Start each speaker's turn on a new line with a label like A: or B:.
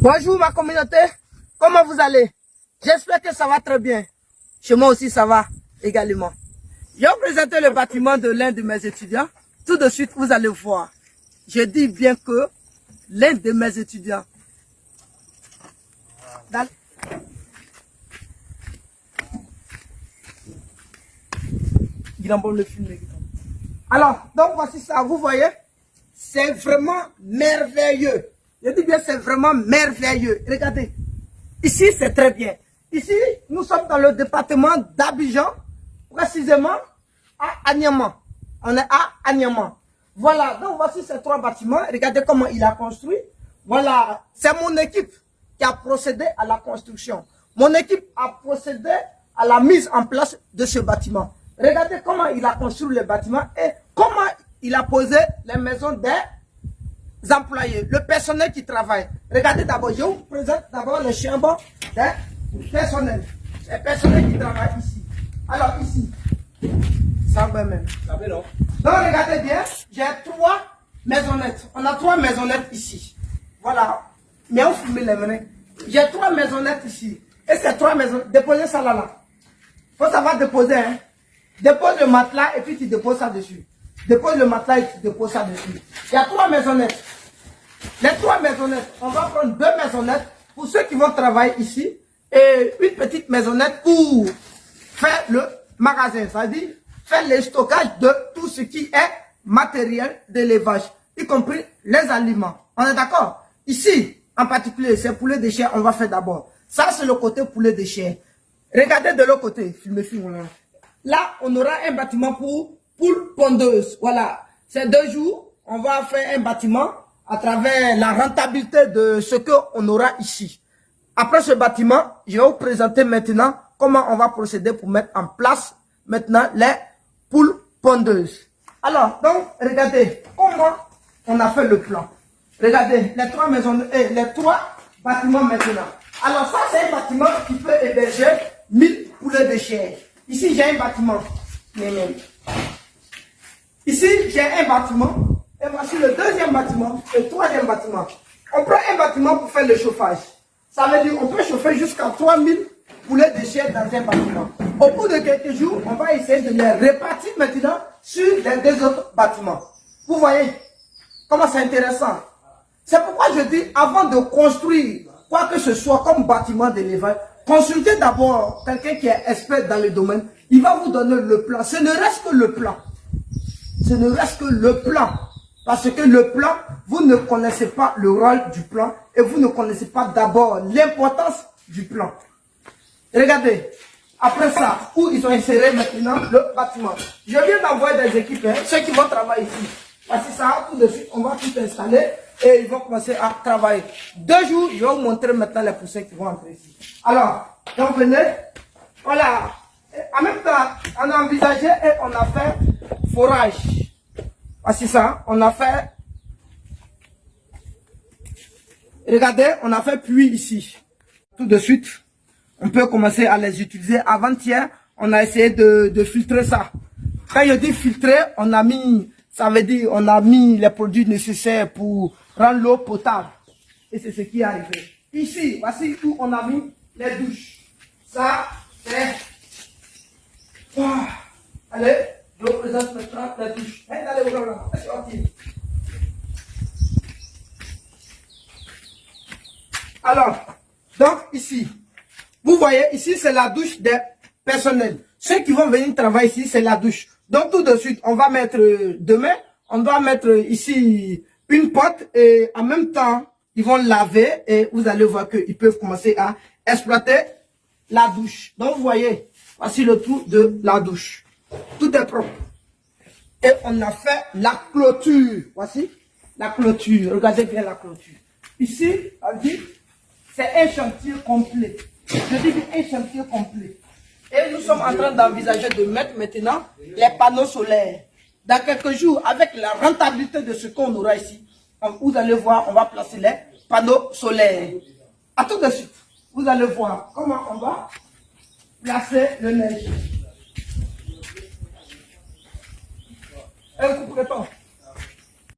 A: Bonjour ma communauté, comment vous allez? J'espère que ça va très bien. Chez moi aussi ça va également. Je vais vous présenter le bâtiment de l'un de mes étudiants. Tout de suite vous allez voir. Je dis bien que l'un de mes étudiants. Alors, donc voici ça, vous voyez, c'est vraiment merveilleux. Je dis bien, c'est vraiment merveilleux. Regardez, ici c'est très bien. Ici, nous sommes dans le département d'Abidjan, précisément à Agnaman. On est à Agnaman. Voilà, donc voici ces trois bâtiments. Regardez comment il a construit. Voilà, c'est mon équipe qui a procédé à la construction. Mon équipe a procédé à la mise en place de ce bâtiment. Regardez comment il a construit le bâtiment et comment il a posé les maisons des employés, le personnel qui travaille. Regardez d'abord, je vous présente d'abord les chambres des personnels. Les personnels qui travaillent ici. Alors ici, ça va même. Donc regardez bien, j'ai trois maisonnettes. On a trois maisonnettes ici. Voilà. Mais on filme les mains. J'ai trois maisonnettes ici. Et ces trois maisonnettes, déposez ça là. Il faut savoir déposer. Hein. Dépose le matelas et puis tu déposes ça dessus. Dépose le matelas et tu déposes ça dessus. Il y a trois maisonnettes. Les trois maisonnettes, on va prendre deux maisonnettes pour ceux qui vont travailler ici et une petite maisonnette pour faire le magasin, c'est-à-dire faire le stockage de tout ce qui est matériel d'élevage, y compris les aliments. On est d'accord? Ici, en particulier, c'est poulet de chair, on va faire d'abord. Ça, c'est le côté poulet de chair. Regardez de l'autre côté, filmez là. Là, on aura un bâtiment pour poules pondeuses. Voilà, ces 2 jours, on va faire un bâtiment à travers la rentabilité de ce qu'on aura ici. Après ce bâtiment, je vais vous présenter maintenant comment on va procéder pour mettre en place maintenant les poules pondeuses. Alors, donc, regardez comment on a fait le plan. Regardez, les trois maisons, les trois bâtiments maintenant. Alors ça, c'est un bâtiment qui peut héberger 1000 poulets de chair. Ici, j'ai un bâtiment. Ici, j'ai un bâtiment. Et voici le deuxième bâtiment, le troisième bâtiment. On prend un bâtiment pour faire le chauffage. Ça veut dire qu'on peut chauffer jusqu'à 3000 poulets de chair dans un bâtiment. Au bout de quelques jours, on va essayer de les répartir maintenant sur les deux autres bâtiments. Vous voyez comment c'est intéressant. C'est pourquoi je dis, avant de construire quoi que ce soit comme bâtiment d'élevage, consultez d'abord quelqu'un qui est expert dans le domaine. Il va vous donner le plan. Ce ne reste que le plan. Ce ne reste que le plan. Parce que le plan, vous ne connaissez pas le rôle du plan et vous ne connaissez pas d'abord l'importance du plan. Regardez, après ça, où ils ont inséré maintenant le bâtiment. Je viens d'envoyer des équipes, hein, ceux qui vont travailler ici. Parce que ça, tout de suite, on va tout installer et ils vont commencer à travailler. 2 jours, je vais vous montrer maintenant les poussins qui vont entrer ici. Alors, donc venez, voilà. Et en même temps, on a envisagé et on a fait forage. Voici ça, on a fait, regardez, on a fait puits ici. Tout de suite, on peut commencer à les utiliser. Avant-hier, on a essayé de filtrer ça. Quand je dis filtrer, on a mis, ça veut dire, on a mis les produits nécessaires pour rendre l'eau potable. Et c'est ce qui est arrivé. Ici, voici où on a mis les douches. Ça, c'est... Allez, je vous présente maintenant la douche. Allez, voilà, c'est parti. Alors, donc ici, vous voyez, ici c'est la douche des personnels. Ceux qui vont venir travailler ici, c'est la douche. Donc tout de suite, on va mettre, demain, on doit mettre ici une porte et en même temps, ils vont laver et vous allez voir qu'ils peuvent commencer à exploiter la douche. Donc vous voyez, voici le trou de la douche. Tout est propre. Et on a fait la clôture. Voici la clôture. Regardez bien la clôture. Ici, c'est un chantier complet. Je dis un chantier complet. Et nous sommes en train d'envisager de mettre maintenant les panneaux solaires. Dans quelques jours, avec la rentabilité de ce qu'on aura ici, vous allez voir, on va placer les panneaux solaires. À tout de suite, vous allez voir comment on va placer le neige. Un coup préparé.